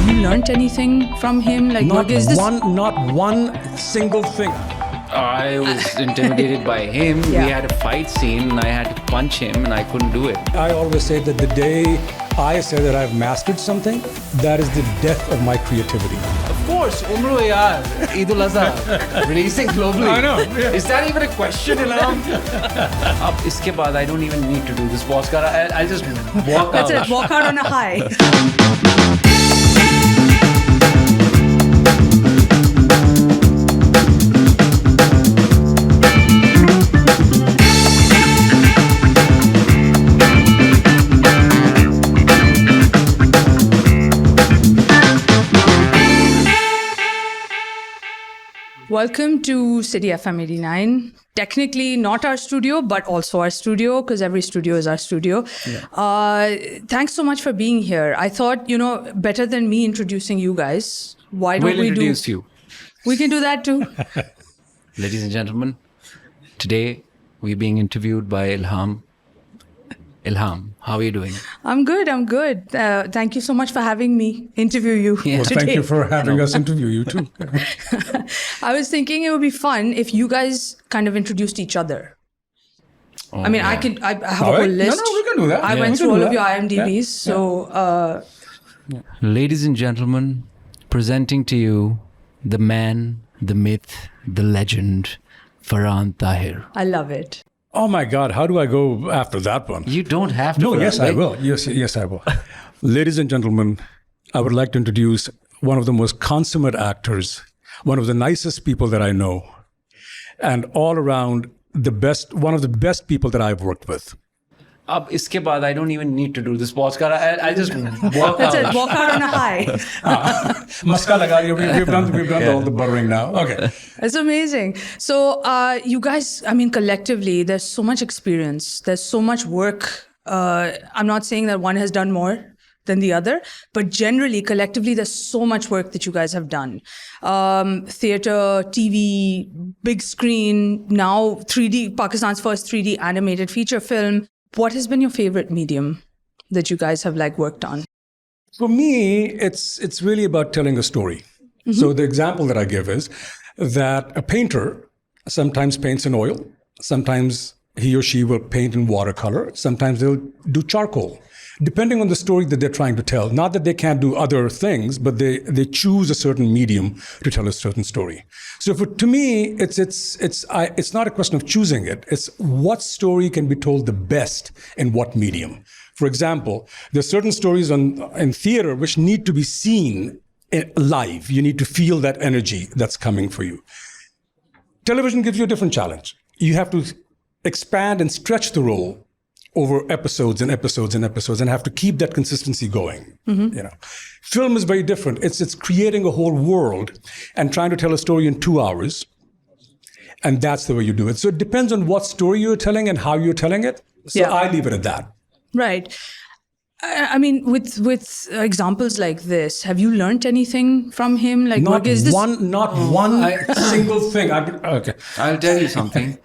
Have you learnt anything from him? Like, not one single thing. I was intimidated by him. Yeah. We had a fight scene and I had to punch him and I couldn't do it. I always say that the day I say that I've mastered something, that is the death of my creativity. Of course, Umro Ayyar, Eid al-Azha, releasing globally. I know. Yeah. Is that even a question, Ilham? Ab iske baad, I don't even need to do this podcast. I'll just walk out. That's it, walk out on a high. Welcome to CityFM89. Technically not our studio, but also our studio, because every studio is our studio. Yeah. Thanks so much for being here. I thought, better than me introducing you guys, why don't We'll introduce you. We can do that too. Ladies and gentlemen, today we're being interviewed by Ilham. Ilham, how are you doing? I'm good. Thank you so much for having me interview you Yeah. Well, today. thank you for having us interview you too. I was thinking it would be fun if you guys kind of introduced each other. Oh, I mean, yeah. I have All a whole right. list. No, we can do that. I Yeah. went We through can all do of your that. IMDb's. Yeah. So, Ladies and gentlemen, presenting to you the man, the myth, the legend, Faran Tahir. I love it. Oh my God, how do I go after that one? You don't have to. No, Faran, yes, I right? will. Yes, I will. Ladies and gentlemen, I would like to introduce one of the most consummate actors, one of the nicest people that I know, and all around one of the best people that I've worked with. Ab iske baad, I don't even need to do this podcast. I'll just walk That's out. it, walk out on a high. Maska laga diya. We've done all the buttering now. Okay. It's amazing. So, you guys, I mean, collectively, there's so much experience. There's so much work. I'm not saying that one has done more than the other, but generally, collectively, there's so much work that you guys have done. Theater, TV, big screen, now 3D, Pakistan's first 3D animated feature film. What has been your favorite medium that you guys have worked on? For me, it's really about telling a story. Mm-hmm. So the example that I give is that a painter sometimes paints in oil. Sometimes he or she will paint in watercolor. Sometimes they'll do charcoal, depending on the story that they're trying to tell. Not that they can't do other things, but they choose a certain medium to tell a certain story. So to me, it's not a question of choosing it. It's what story can be told the best in what medium. For example, there's certain stories in theater which need to be seen live. You need to feel that energy that's coming for you. Television gives you a different challenge. You have to expand and stretch the role over episodes and episodes and episodes, and have to keep that consistency going. Mm-hmm. Film is very different. It's creating a whole world and trying to tell a story in 2 hours, and that's the way you do it. So it depends on what story you're telling and how you're telling it. So Yeah. I leave it at that. Right. I mean, with examples like this, have you learnt anything from him? Not one single thing. Okay. I'll tell you something.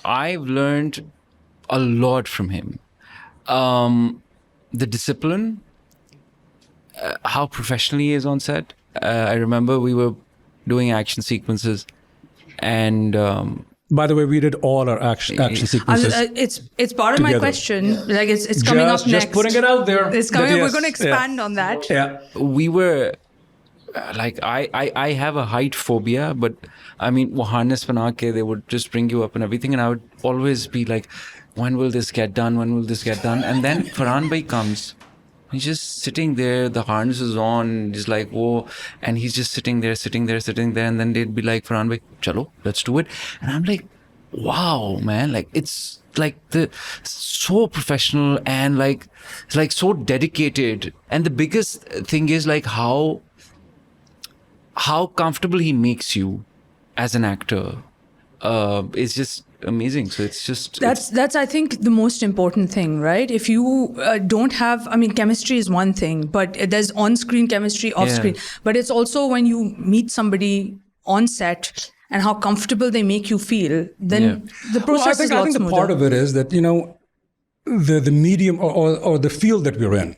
I've learned a lot from him. The discipline, how professional he is on set. I remember we were doing action sequences, and by the way, we did all our action sequences. It's part of my together. question. It's coming up next. Just putting it out there. It's coming up. Yes, We're going to expand on that. Yeah. we were I have a height phobia, but I mean, wo harness bana ke, they would just bring you up and everything, and I would always be like, when will this get done? When will this get done? And then Faran Bhai comes. He's just sitting there. The harness is on. He's like, whoa. And he's just sitting there. And then they'd be like, Faran Bhai, chalo, let's do it. And I'm like, wow, man. It's so professional and it's so dedicated. And the biggest thing is how comfortable he makes you as an actor. It's just amazing. So it's just that's I think the most important thing, right? If you don't have, I mean, chemistry is one thing, but there's on-screen chemistry, off-screen. Yeah. But it's also when you meet somebody on set and how comfortable they make you feel, then the process is a lot I think smoother. the part of it is that the medium or the field that we're in,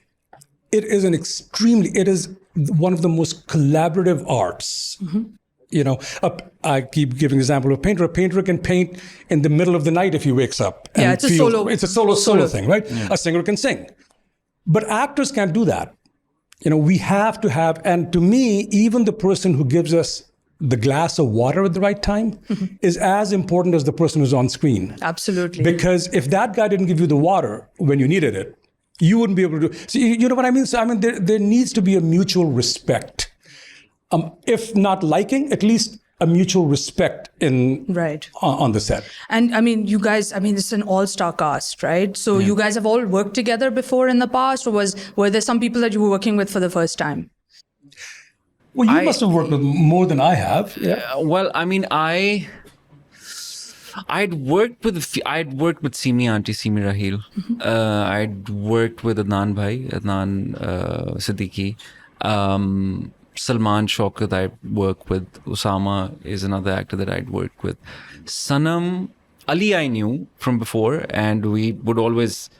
it is one of the most collaborative arts. You know, I keep giving the example of a painter. A painter can paint in the middle of the night if he wakes up. And it's a solo. It's a solo thing, right? Yeah. A singer can sing. But actors can't do that. You know, we have to have, and to me, even the person who gives us the glass of water at the right time is as important as the person who's on screen. Absolutely. Because if that guy didn't give you the water when you needed it, you wouldn't be able to do. So you know what I mean? So I mean, there needs to be a mutual respect. If not liking, at least a mutual respect on the set. And I mean, you guys, this is an all-star cast, right? So you guys have all worked together before in the past, or were there some people that you were working with for the first time? Well, you must have worked with more than I have. Yeah. Well, I mean, I'd worked with Simi Auntie, Simi Rahil. I'd worked with Adnan Siddiqui. Salman Shaukat I'd worked with. Usama is another actor that I'd worked with. Sanam Ali I knew from before, and we would always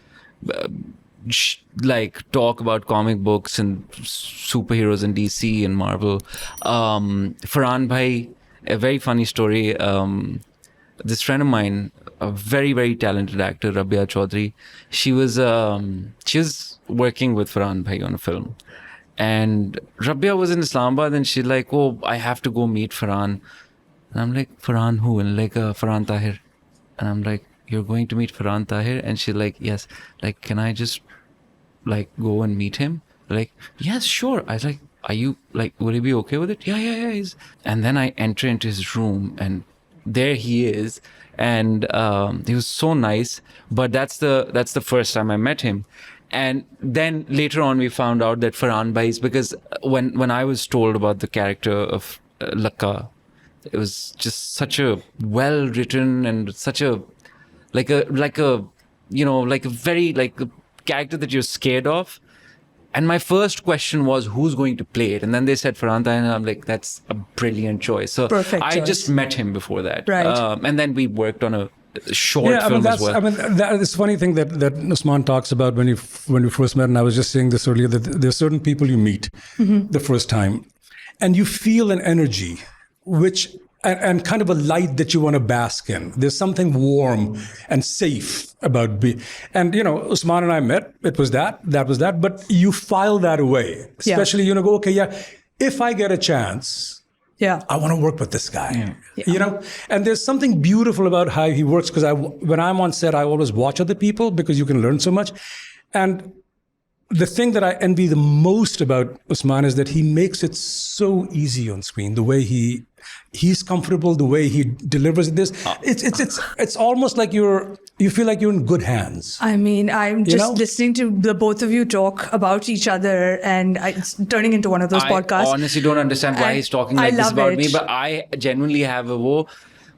talk about comic books and superheroes in DC and Marvel. Faran Bhai, a very funny story. This friend of mine, a very, very talented actor, Rabia Chaudhary, she was working with Faran Bhai on a film. And Rabia was in Islamabad, and she's like, "Oh, I have to go meet Faran." And I'm like, "Faran who?" And Faran Tahir. And I'm like, "You're going to meet Faran Tahir?" And she's like, "Yes." Like, "Can I just go and meet him?" Like, "Yes, sure." I was like, "Are you will he be okay with it?" Yeah. And then I enter into his room, and there he is. And he was so nice. But that's the first time I met him. And then later on, we found out that Faran Bhai is, because when I was told about the character of Lakka, it was just such a well written and such a character that you're scared of. And my first question was, who's going to play it? And then they said Faran Tahir, and I'm like, that's a brilliant choice. So Perfect I choice. Just met him before that. Right. And then we worked on a short film as well. That is funny thing that Usman talks about when we first met, and I was just saying this earlier, that there are certain people you meet the first time, and you feel an energy, and kind of a light that you want to bask in. There's something warm and safe about and Usman and I met. It was that was that, but you file that away, especially go, okay, if I get a chance. Yeah, I want to work with this guy, and there's something beautiful about how he works, because when I'm on set, I always watch other people because you can learn so much. And the thing that I envy the most about Usman is that he makes it so easy on screen. The way he's comfortable, the way he delivers this, it's almost like you feel like you're in good hands. I'm just listening to the both of you talk about each other, and it's turning into one of those podcasts. I honestly don't understand why he's talking like this about me, but I genuinely have a woe.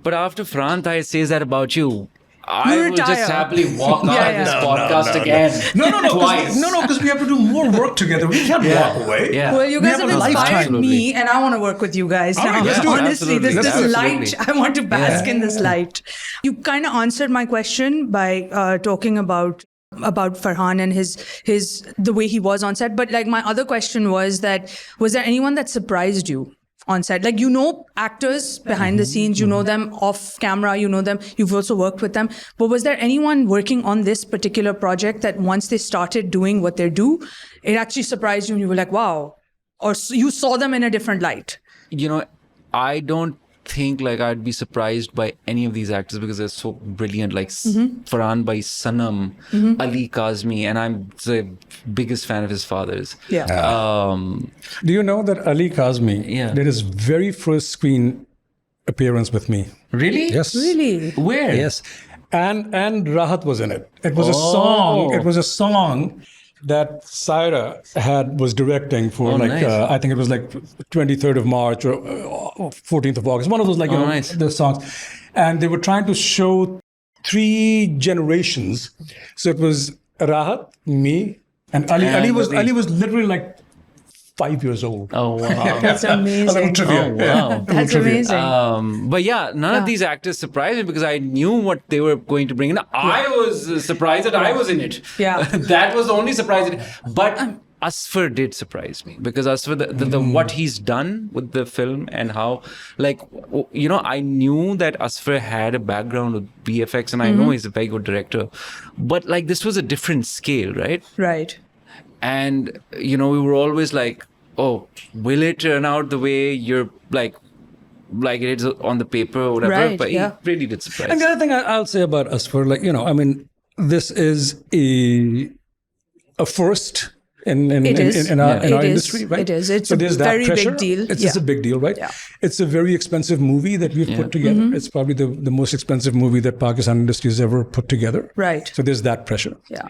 But after Faran Tahir says that about you, I will just happily walk out of this podcast again. No, twice. Because we have to do more work together. We can't walk away. Yeah. Well, you guys have inspired me, and I want to work with you guys now. Let's do it. Honestly, this light, Absolutely. I want to bask in this light. You kind of answered my question by talking about Farhan and his the way he was on set. But my other question was there anyone that surprised you on set? Actors behind the scenes, you know them off camera, you know them, you've also worked with them. But was there anyone working on this particular project that once they started doing what they do, it actually surprised you and you were like, wow, or you saw them in a different light? I don't think I'd be surprised by any of these actors because they're so brilliant. Faran Bhai, Sanam, Ali Kazmi, and I'm the biggest fan of his father's. Yeah. Do you know that Ali Kazmi did his very first screen appearance with me? Really? Yes. Really? Where? Yes. And Rahat was in it. It was a song. It was a song that Saira was directing for nice. I think it was 23rd of March or 14th of August. One of those nice. the songs. And they were trying to show 3 generations. So it was Rahat, me, and Ali. Ali was literally 5 years old. Oh, wow. That's amazing. A little trivia. Oh, wow. That's amazing. But none of these actors surprised me because I knew what they were going to bring in. I was surprised that I was in it. Yeah. That was the only surprise. But Asfar did surprise me, because Asfar, the what he's done with the film, and how, like, I knew that Asfar had a background with VFX, and I know he's a very good director, but like this was a different scale, right? Right. And we were always like, oh, will it turn out the way you're like it is on the paper or whatever? Right, but yeah. he really did surprise. And the other thing I'll say about Asfar, like, I mean, this is a first in our industry, right? It is. It's so a there's that very pressure. big deal. It's a big deal, right? Yeah. It's a very expensive movie that we've put together. It's probably the most expensive movie that Pakistan industry has ever put together. Right. So there's that pressure. Yeah.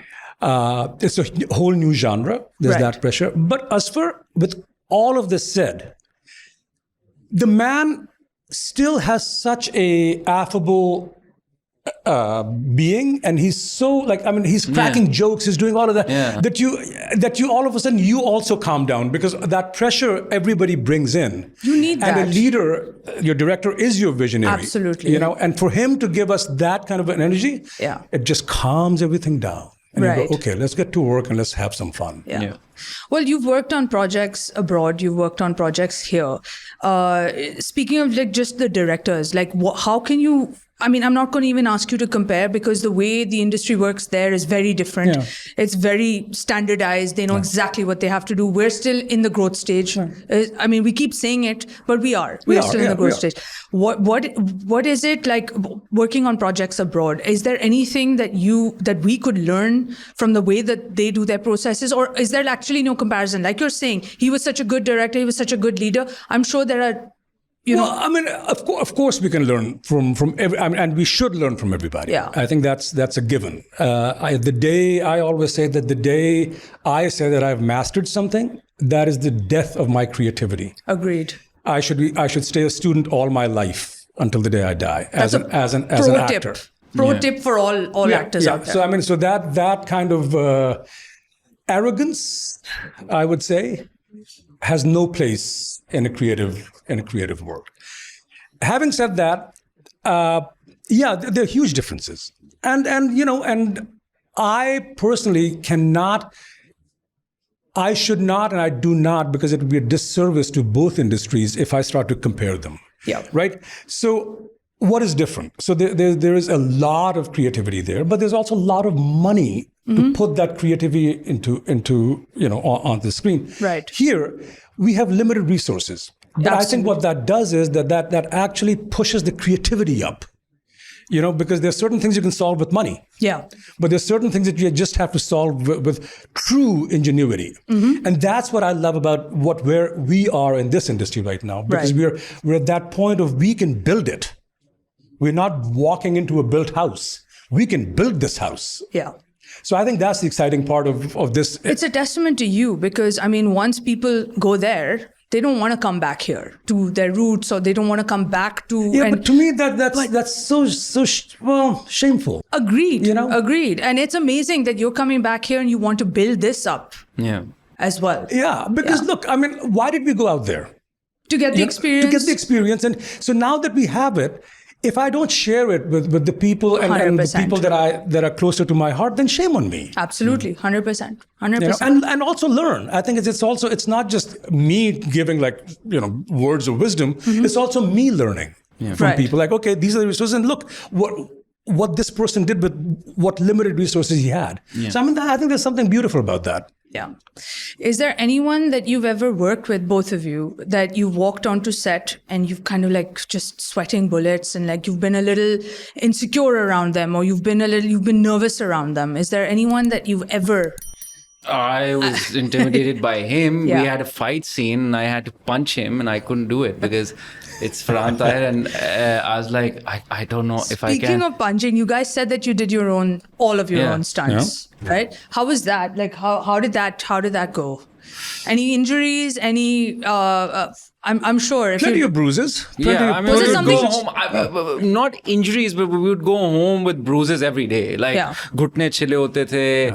It's a whole new genre. There's Right. that pressure. But Asfar, with all of this said, the man still has such a affable being, and he's so he's cracking jokes, he's doing all of that, that you all of a sudden you also calm down, because that pressure everybody brings in. You need and that. a leader, your director is your visionary. Absolutely. And for him to give us that kind of an energy, it just calms everything down. And you Right. go, okay, let's get to work and let's have some fun. Yeah. Well, you've worked on projects abroad. You've worked on projects here. Speaking of like just the directors, like how can you? I mean, I'm not going to even ask you to compare, because the way the industry works there is very different. Yeah. It's very standardized. They know exactly what they have to do. We're still in the growth stage. I mean, we keep saying it, but we're still in the growth stage. What is it like working on projects abroad? Is there anything that we could learn from the way that they do their processes, or is there actually no comparison? Like you're saying, he was such a good director, he was such a good leader. I'm sure there are. I mean, of course, we can learn from every, and we should learn from everybody. Yeah. I think that's a given. I always say that the day I say that I've mastered something, that is the death of my creativity. Agreed. I should stay a student all my life until the day I die as an actor. Pro tip for all actors out there. So I mean, so that kind of arrogance, I would say, has no place in a creative world. Having said that, there are huge differences, and I personally I should not, and I do not, because it would be a disservice to both industries if I start to compare them. Yeah. Right. So what is different? So there is a lot of creativity there, but there's also a lot of money to put that creativity into on the screen. Right. Here we have limited resources, but I think what that does is that actually pushes the creativity up. Because there's certain things you can solve with money. Yeah. But there's certain things that you just have to solve with true ingenuity. And that's what I love about where we are in this industry right now, because we're at that point of we can build it. We're not walking into a built house. We can build this house. Yeah. So I think that's the exciting part of this. It's a testament to you, because I mean, once people go there, they don't want to come back here to their roots, or they don't want to come back to. Yeah, but to me that's so shameful. Agreed. Agreed. And it's amazing that you're coming back here and you want to build this up. Yeah. As well. Yeah, because look, I mean, why did we go out there? To get the experience. To get the experience, and so now that we have it, if I don't share it with the people and the people that are closer to my heart, then shame on me. Absolutely, 100%, 100%. And also learn. I think it's not just me giving words of wisdom. It's also me learning from people. Like, okay, these are the resources, and look what this person did with what limited resources he had. Yeah. So I think there's something beautiful about that. Yeah. Is there anyone that you've ever worked with, both of you, that you walked onto set and you've kind of like just sweating bullets and like you've been a little insecure around them, or you've been nervous around them? Is there anyone that you've ever... I was intimidated by him. Yeah. We had a fight scene and I had to punch him and I couldn't do it because it's Faran Tahir, and I was like, I don't know if I can. Speaking of punching, you guys said that you did all of your own stunts, right? How was that? Like, how did that go? Any injuries? Any? I'm sure. Plenty of bruises. Yeah, I mean, Was we it would go something- home. Not injuries, but we would go home with bruises every day. Like घुटने छिले होते थे,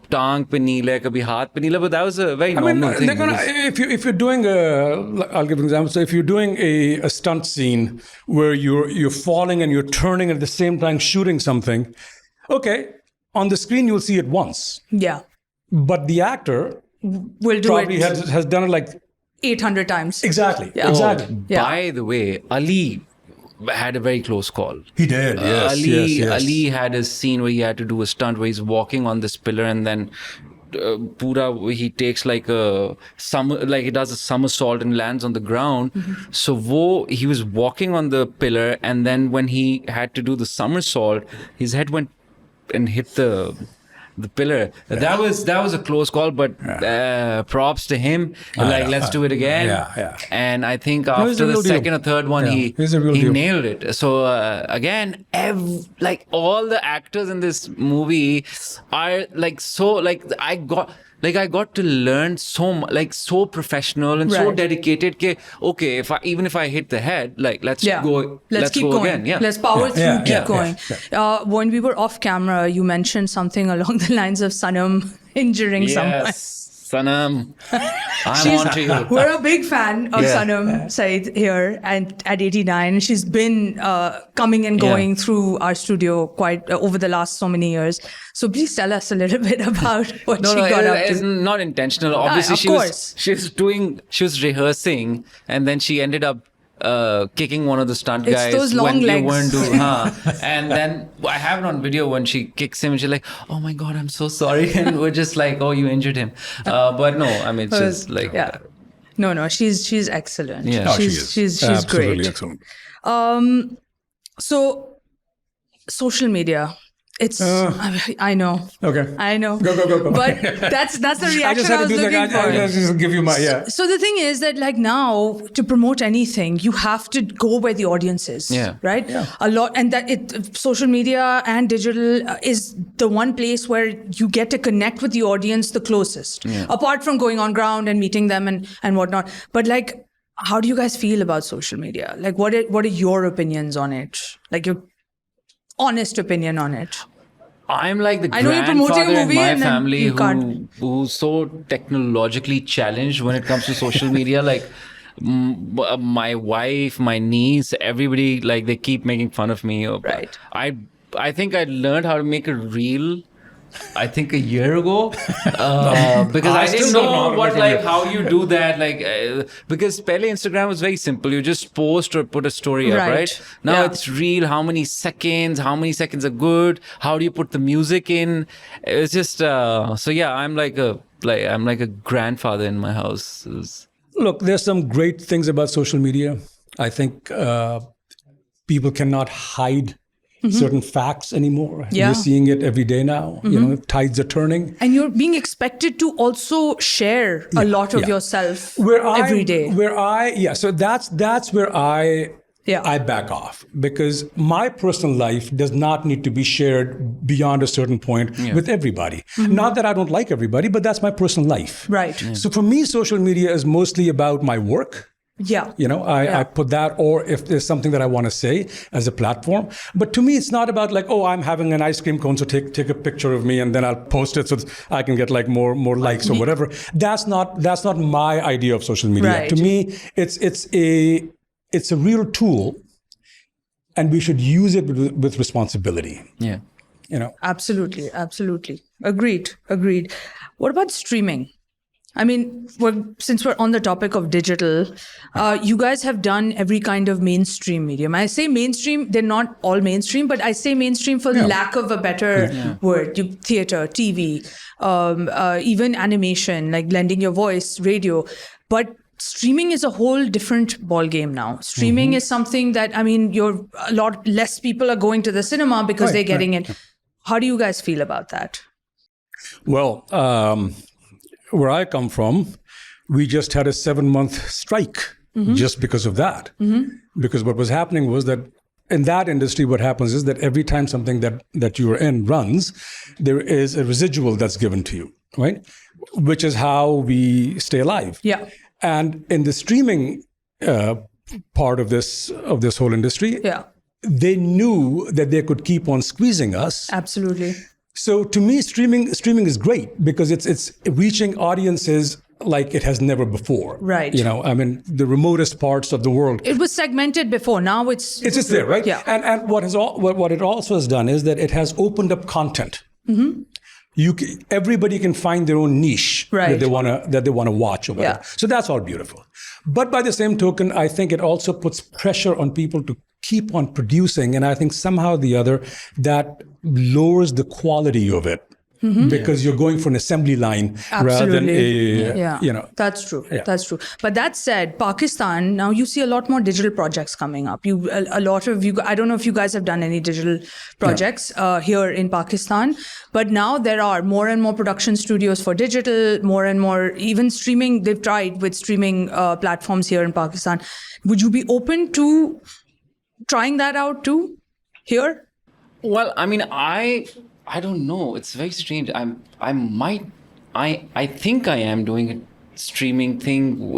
टांग पे नीले, कभी हाथ पे नीले. But that was a very normal thing. If you're doing I'll give an example. So if you're doing a stunt scene where you're falling and you're turning at the same time shooting something, okay, on the screen you'll see it once. Yeah. But the actor will do probably it has done it like 800 times. exactly. Yeah. Exactly. Yeah. By the way, Ali had a very close call. He did. Yes. Ali had a scene where he had to do a stunt where he's walking on this pillar and then he takes like he does a somersault and lands on the ground. So he was walking on the pillar, and then when he had to do the somersault, his head went and hit the pillar. That was a close call, but props to him. Let's do it again. Yeah. And I think he's after a the real deal. second or third one, He's a real he deal. nailed it. So again, all the actors in this movie are I got to learn so much, so professional and so Right. dedicated. Okay, if I hit the head, let's Yeah. go. Let's keep go going. again. Yeah. Let's power through. Yeah. Keep going. When we were off camera, you mentioned something along the lines of Sanam injuring someone. Yes, Sanam. I'm on to you. We're a big fan of Yeah. Sanam Said here and at 89. She's been coming and going through our studio quite over the last so many years. So please tell us a little bit about what she got up it's to. not intentional. Obviously, of she was rehearsing, and then she ended up kicking one of the stunt It's guys those long when legs. you weren't doing. And then I have it on video when she kicks him, and she's like, "Oh my god, I'm so sorry," and we're just like, "Oh, you injured him," but no, I mean, it's just like. Yeah. No, she's excellent. Yeah. Oh, she's absolutely great. excellent. So social media. It's I know. Okay. I know. Go. But that's the reaction I just had to do looking that. for. I just give you my So the thing is that now to promote anything, you have to go where the audience is. Yeah. Right? Yeah. A lot, and social media and digital is the one place where you get to connect with the audience the closest. Yeah. Apart from going on ground and meeting them and whatnot. But how do you guys feel about social media? What are your opinions on it? Your honest opinion on it. I'm like the I know you're promoting a grandfather in movie my and then family you can't. who's so technologically challenged when it comes to social media. My wife, my niece, everybody, they keep making fun of me. Right. I think I learned how to make a reel. I think a year ago, because I didn't still don't know how you do that. Because Pele Instagram was very simple. You just post or put a story up, right? Now it's real. How many seconds are good? How do you put the music in? It's just so yeah. I'm like a grandfather in my house. Look, there's some great things about social media. I think people cannot hide certain facts anymore. Yeah. You're seeing it every day now. Tides are turning. And you're being expected to also share a lot of yourself every day. So that's where I back off, because my personal life does not need to be shared beyond a certain point with everybody. Not that I don't like everybody, but that's my personal life. Right. So for me, social media is mostly about my work. Yeah. I put that, or if there's something that I want to say as a platform. But to me, it's not about I'm having an ice cream cone, so take a picture of me and then I'll post it so I can get more likes or whatever. That's not my idea of social media. Right. To me, it's a real tool, and we should use it with responsibility. Yeah. Absolutely. Agreed. What about streaming? I mean, since we're on the topic of digital, you guys have done every kind of mainstream medium. I say mainstream, they're not all mainstream, but I say mainstream for lack of a better word. Theater, TV, even animation, lending your voice, radio. But streaming is a whole different ballgame now. Streaming is something that, a lot less people are going to the cinema because they're getting it. How do you guys feel about that? Well, where I come from, we just had a 7-month strike just because of that. Because what was happening was that in that industry, what happens is that every time something that you are in runs, there is a residual that's given to you, right? Which is how we stay alive. Yeah. And in the streaming part of this whole industry, they knew that they could keep on squeezing us. Absolutely. So to me, streaming is great because it's reaching audiences like it has never before. Right. The remotest parts of the world. It was segmented before. Now it's just there, right? Yeah. And what it also has done is that it has opened up content everybody can find their own niche Right. that they wanna watch or whatever. Yeah. So that's all beautiful. But by the same token, I think it also puts pressure on people to keep on producing, and I think somehow or the other that lowers the quality of it. Because you're going for an assembly line rather than That's true. Yeah. That's true. But that said, Pakistan, now you see a lot more digital projects coming up. A lot of you, I don't know if you guys have done any digital projects here in Pakistan, but now there are more and more production studios for digital, more and more, even streaming, they've tried with streaming platforms here in Pakistan. Would you be open to trying that out too here? Well, I mean, I don't know. It's very strange. I think I am doing a streaming thing,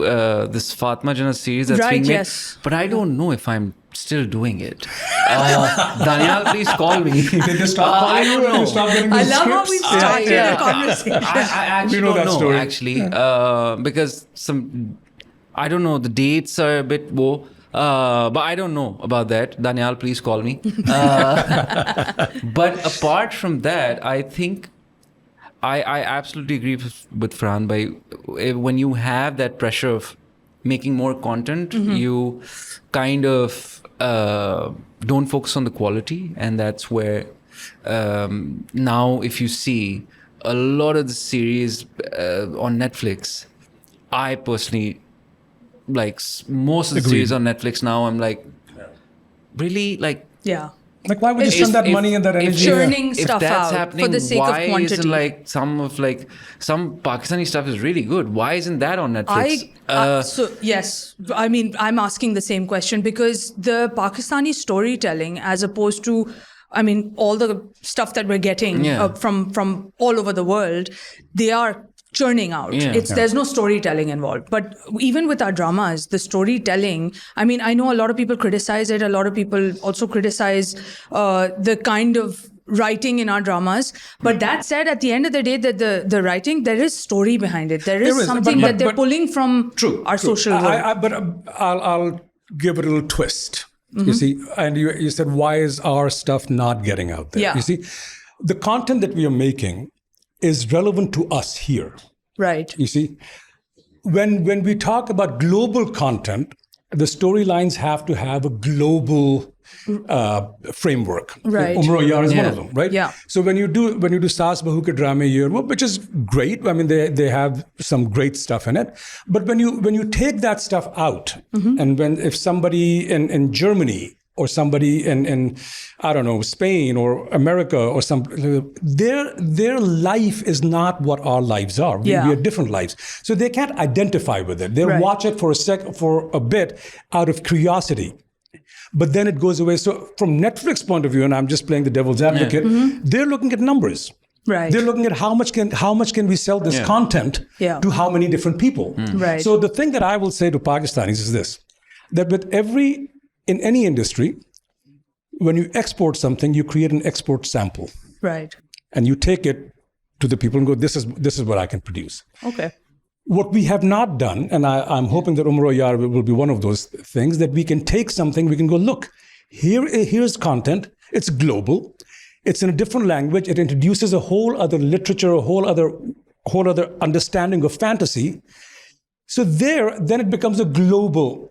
this Fatma Jannah series that's being made. Yes. But I don't know if I'm still doing it. Daniel, please call me. Did they stop calling you? Or you stop getting I these love how scripts? we started a conversation. I actually We know don't that know, story. actually, because I don't know, the dates are a bit woe. But I don't know about that. Daniel, please call me. But apart from that, I think I absolutely agree with Farhan. When you have that pressure of making more content, you kind of don't focus on the quality. And that's where now if you see a lot of the series on Netflix, I personally... like most of the series on Netflix now, I'm like, really? Like, Yeah. Like, why would you spend that money and that energy? churning if stuff that's out happening, for the sake of why quantity. isn't some Pakistani stuff is really good? Why isn't that on Netflix? So yes, I mean, I'm asking the same question because the Pakistani storytelling, as opposed to, I mean, all the stuff that we're getting from all over the world, they are churning out. There's no storytelling involved. But even with our dramas, the storytelling, I mean, I know a lot of people criticize it. A lot of people also criticize the kind of writing in our dramas. But that said, at the end of the day, the writing, there is story behind it. There is something that they're pulling from our social world. But I'll give it a little twist. You see, and you said, why is our stuff not getting out there? Yeah. You see, the content that we are making is relevant to us here. Right. You see, when we talk about global content, the storylines have to have a global framework. Right. Umro Ayyar is one of them, right? Yeah. So when you do Saas Bahu Ke Drame Year, which is great. I mean, they have some great stuff in it. But when you take that stuff out, and if somebody in Germany or somebody in I don't know, Spain or America or their life is not what our lives are. We are different lives. So they can't identify with it. They'll watch it for a bit out of curiosity. But then it goes away. So from Netflix point of view, and I'm just playing the devil's advocate, they're looking at numbers. Right. They're looking at how much can we sell this content to how many different people. Right. So the thing that I will say to Pakistanis is this, that in any industry, when you export something, you create an export sample. Right. And you take it to the people and go, this is what I can produce. Okay. What we have not done, and I'm hoping that Umro Ayyar will be one of those things, that we can take something, we can go, look, here's content, it's global, it's in a different language, it introduces a whole other literature, a whole other understanding of fantasy. So then it becomes a global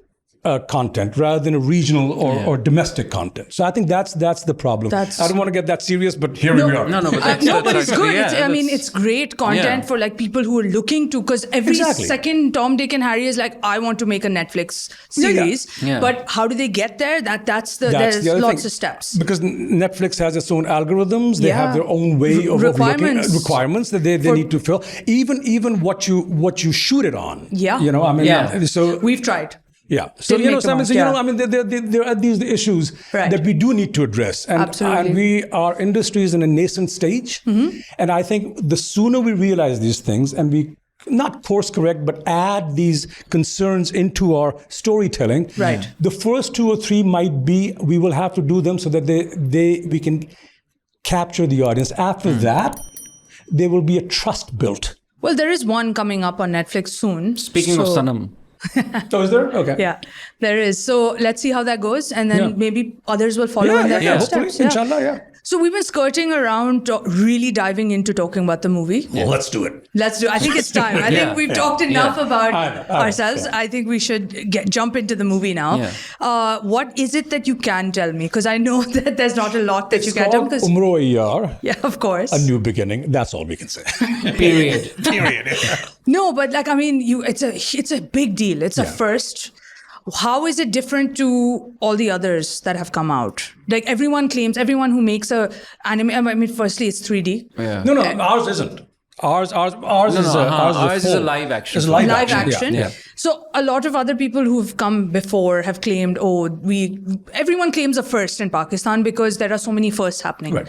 content rather than a regional or domestic content. So I think that's the problem. I don't want to get that serious, but here we are. But but it's good. Yeah, I mean, it's great content for like people who are looking to, because every second Tom, Dick and Harry is like, I want to make a Netflix series. Yeah. But how do they get there? There's the lots thing. of steps. Because Netflix has its own algorithms. They have their own way of requirements that they need to fill. Even what you shoot it on. Yeah. You know, I mean, so we've tried. Yeah. So, there are these issues that we do need to address. And our industry is in a nascent stage. And I think the sooner we realize these things and we not course correct, but add these concerns into our storytelling. Right. The first 2 or 3 might be, we will have to do them so that we can capture the audience. After that, there will be a trust built. Well, there is one coming up on Netflix soon. Speaking of Sanam. So is there? Okay. Yeah, there is. So let's see how that goes. And then maybe others will follow in their Hopefully. footsteps. Inshallah, yeah. So we've been skirting around, really diving into talking about the movie. Well, let's do it. Let's do. I think it's time. I think we've talked enough about I know, ourselves. yeah. I think we should jump into the movie now. Yeah. What is it that you can tell me? Because I know that there's not a lot that you can tell. It's called Umro Ayyar, Yeah, of course. a new beginning. That's all we can say. Period. Period. No, but like I mean, it's a big deal. It's a first. How is it different to all the others that have come out? Like everyone who makes a anime. I mean, firstly, it's 3D. Yeah. No, ours isn't. Ours Ours is a live action. It's live Live action. action. Yeah. So a lot of other people who've come before have claimed, everyone claims a first in Pakistan because there are so many firsts happening. Right.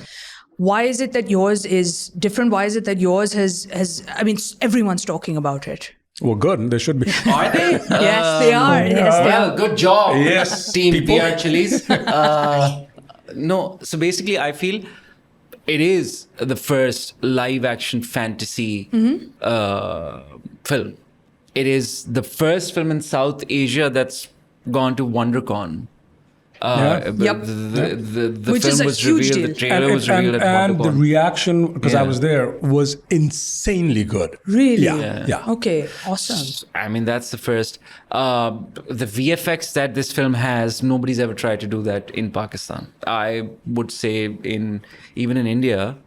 Why is it that yours is different? Why is it that yours has I mean, everyone's talking about it. Well, good. They should be. Are they? Yes, they are. Yes, they are. Well, good job. Yes, Team people. PR Chilies. No, so basically, I feel it is the first live action fantasy film. It is the first film in South Asia that's gone to WonderCon. Yep. The Which is film a was huge revealed, deal. the trailer was revealed at and the WonderCon. reaction, because I Yeah. was there, was insanely good. Really? Yeah. Okay, awesome. I mean, that's the first. The VFX that this film has, nobody's ever tried to do that in Pakistan. I would say even in India,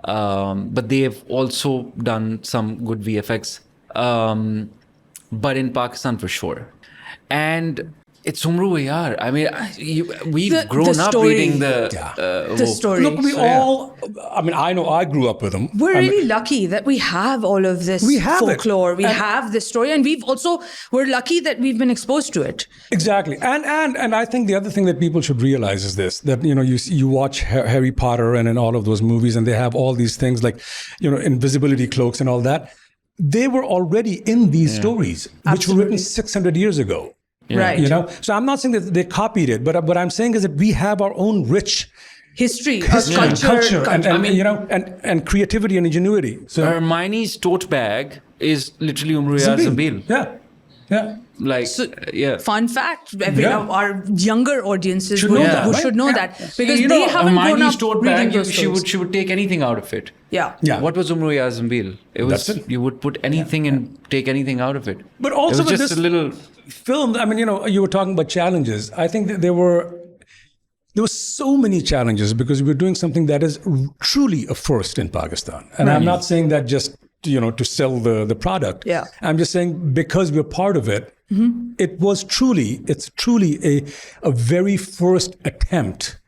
but they have also done some good VFX. But in Pakistan for sure, and it's Umro Ayyar. I mean, we've grown up story. reading the The story. Look, we all, I mean, I know I grew up with them. We're I mean, really lucky that we have all of this We have it. folklore. We And- have this story, and we're lucky that we've been exposed to it. Exactly, and I think the other thing that people should realize is this: that you watch Harry Potter and in all of those movies, and they have all these things like invisibility cloaks and all that. They were already in these stories, which were written 600 years ago. Right. So I'm not saying that they copied it, but what I'm saying is that we have our own rich History, culture, and I mean, and creativity and ingenuity. So Hermione's tote bag is literally Umro Ayyar Zambil. yeah. Like, yeah. Fun fact, Yeah. our younger audiences Should know that, who right? should know Yeah. that because You they know, haven't grown Hermione's up tote reading bag, those she stories. would take anything out of it. Yeah. Yeah. What was Umro Ayyar Zambil? It was That's it. you would put anything and take anything out of it. But also it was with just this a little. film, I mean, you were talking about challenges. I think that there were so many challenges because we were doing something that is truly a first in Pakistan. And I'm not saying that just to sell the product. Yeah. I'm just saying because we're part of it. It's truly a very first attempt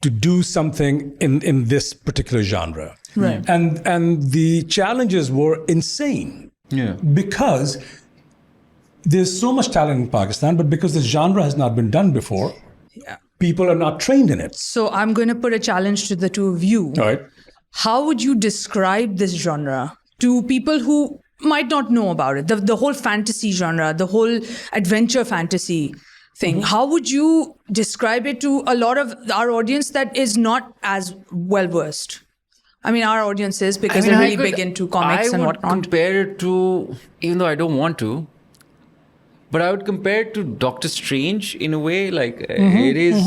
to do something in this particular genre. Right. And the challenges were insane. Yeah. Because there's so much talent in Pakistan, but because this genre has not been done before, people are not trained in it. So I'm going to put a challenge to the two of you. All right. How would you describe this genre to people who might not know about it? The whole fantasy genre, the whole adventure fantasy thing. How would you describe it to a lot of our audience that is not as well versed? I mean, our audience is because they're really big into comics and whatnot. I would compare it to, even though I don't want to, but I would compare it to Doctor Strange in a way. Like it is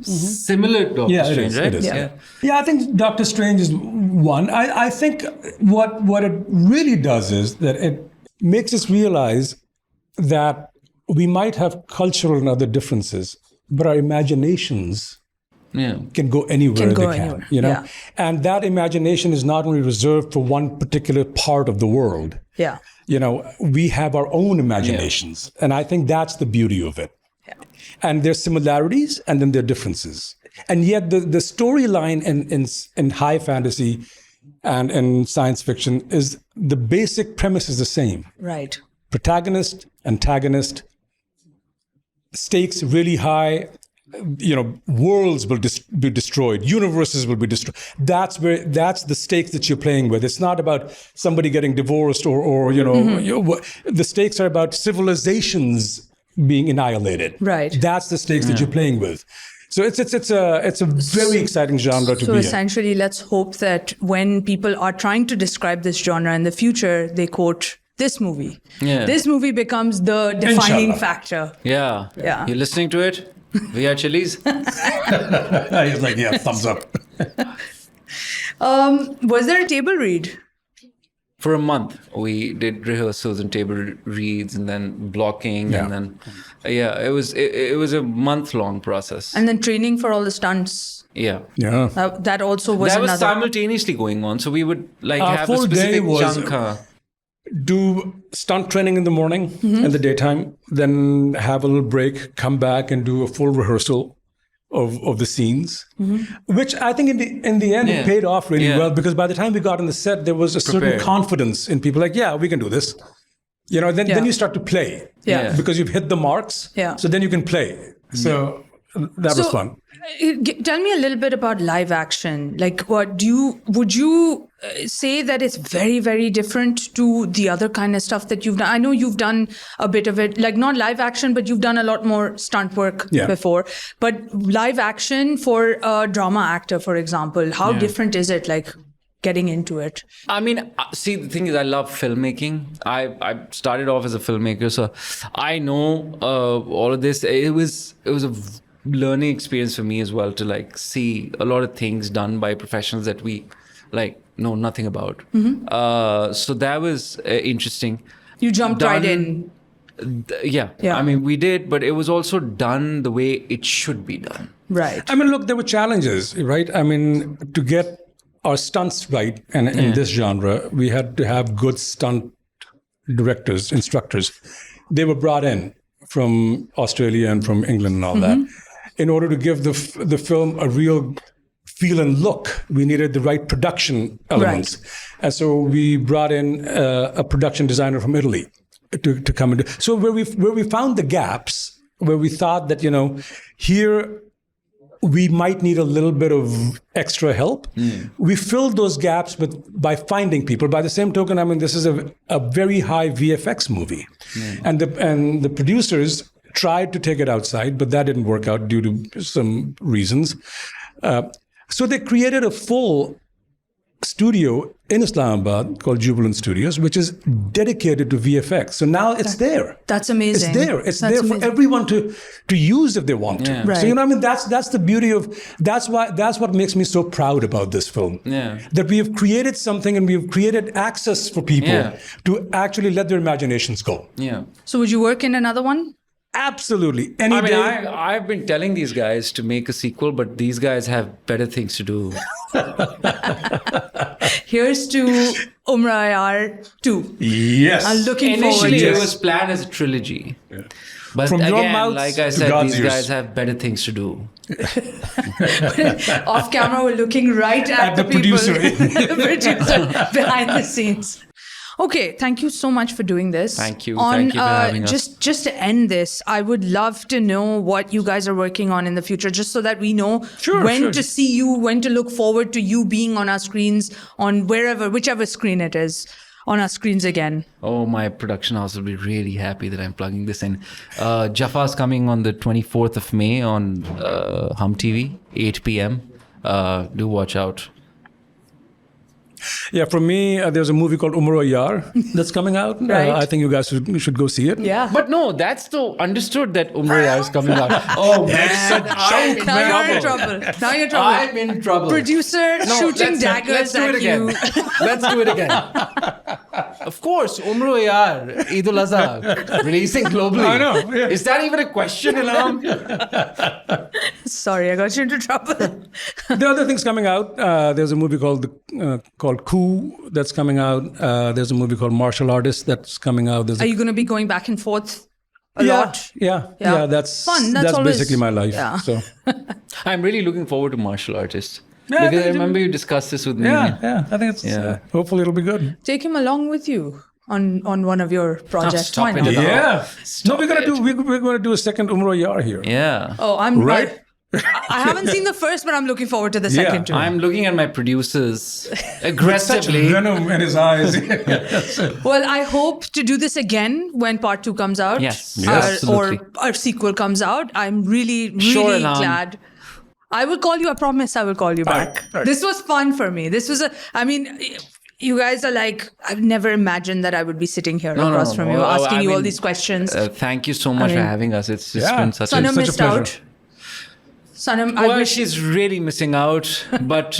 similar to Doctor Strange, right? It is. Yeah. Yeah, I think Doctor Strange is one. I think what it really does is that it makes us realize that we might have cultural and other differences, but our imaginations can go anywhere they can. Yeah. And that imagination is not only reserved for one particular part of the world. Yeah. We have our own imaginations. And I think that's the beauty of it. Yeah. And there's similarities and then there are differences. And yet the storyline in high fantasy and in science fiction is the basic premise is the same. Right. Protagonist, antagonist, stakes really high. Worlds will be destroyed. Universes will be destroyed. That's the stakes that you're playing with. It's not about somebody getting divorced or the stakes are about civilizations being annihilated. Right. That's the stakes that you're playing with. So it's a very exciting genre to So be essentially, let's hope that when people are trying to describe this genre in the future, they quote this movie. Yeah. This movie becomes the defining Inshallah. factor. Yeah. Yeah. You're listening to it? We are chilies. He's like, yeah, thumbs up. Was there a table read? For a month, we did rehearsals and table reads, and then blocking, Yeah. and then it was a month-long process. And then training for all the stunts. Yeah. Yeah. That also was That was another. simultaneously going on. So we would like Our have a full day specific was- chunk. Do stunt training in the morning, in the daytime, then have a little break, come back and do a full rehearsal of the scenes, which I think in the end Yeah. it paid off really Yeah. well, because by the time we got on the set, there was a certain Prepared. confidence in people like, yeah, we can do this. You know, then Yeah. you start to play. Yeah. Because you've hit the marks. Yeah. So then you can play. So that was fun. Tell me a little bit about live action. Like, would you say that it's very, very different to the other kind of stuff that you've done? I know you've done a bit of it, like not live action, but you've done a lot more stunt work before. But live action for a drama actor, for example, how different is it? Like getting into it? I mean, see, the thing is, I love filmmaking. I started off as a filmmaker, so I know all of this. It was a learning experience for me as well, to like see a lot of things done by professionals that we like know nothing about. So that was interesting. You jumped right in. Yeah. I mean, we did, but it was also done the way it should be done. Right. I mean, look, there were challenges, right? I mean, to get our stunts right in this genre, we had to have good stunt directors, instructors. They were brought in from Australia and from England and all that. In order to give the film a real feel and look, we needed the right production elements. And so we brought in a production designer from Italy to come and do. So where we found the gaps, where we thought that, you know, here we might need a little bit of extra help. We filled those gaps by finding people. By the same token, I mean, this is a very high VFX movie. And the producers tried to take it outside, but that didn't work out due to some reasons. So they created a full studio in Islamabad called Jubilant Studios, which is dedicated to VFX. So now it's there. That's amazing. It's there. It's That's there amazing. for everyone to use if they want to. Yeah. Right. So you know, I mean, that's the beauty of that's what makes me so proud about this film. Yeah. That we have created something and we have created access for people to actually let their imaginations go. Yeah. So would you work in another one? Absolutely. Any I mean, day. I've been telling these guys to make a sequel, but these guys have better things to do. Here's to Umro Ayyar 2. Yes. I'm looking forward Initially, to it it. was planned as a trilogy. But From your again, mouth like I to said, God's these ears. guys have better things to do. Off camera, we're looking right at the people, producer. the producer behind the scenes. Okay, thank you so much for doing this. Thank you. Thank you for having us. Just to end this, I would love to know what you guys are working on in the future, just so that we know when to see you, when to look forward to you being on our screens, on whichever screen it is, on our screens again. Oh, my production house will be really happy that I'm plugging this in. Jafa's coming on the 24th of May on Hum TV, 8 p.m. Do watch out. Yeah, for me, there's a movie called Umro Ayyar that's coming out. Right. I think you guys should go see it. Yeah. But no, that's so understood that Umro Ayyar is coming out. Oh, man. Now you're in trouble. Now you're in trouble. I'm in trouble. Producer shooting daggers let's do at it again. you. Let's do it again. Of course, Umro Ayyar, Eid al-Azha, releasing globally. I know, yeah. Is that even a question, Ilham? Sorry, I got you into trouble. There are other things coming out. There's a movie called Coup that's coming out. There's a movie called Martial Artist that's coming out. Are you going to be going back and forth a lot? Yeah. That's fun. That's always, basically my life. Yeah. So I'm really looking forward to Martial Artist. Yeah, Because I remember you discussed this with me. yeah, I think it's hopefully it'll be good. Take him along with you on one of your projects. stop Why it. not? Yeah. Stop we're gonna do a second Umro Ayyar here. Yeah. Oh, I'm Right? I haven't seen the first, but I'm looking forward to the second too. I'm looking at my producers Such aggressively. venom in his eyes. Well, I hope to do this again when part 2 comes out. Yes, Or absolutely. a sequel comes out. I'm really Sure, Ilham. glad. I will call you. I promise I will call you back. All right. This was fun for me. You guys are like, I've never imagined that I would be sitting here across from you, asking you all these questions. Thank you so much for having us. It's just been such Sana a such a missed pleasure. out. Sanam, I Well, wish she's really missing out, but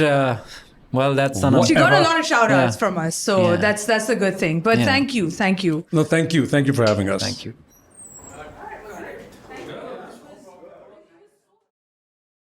well, that's Sanam. she got a lot of shout outs Yeah. from us. So Yeah. that's the good thing. But Yeah. thank you. No, thank you for having us. Thank you.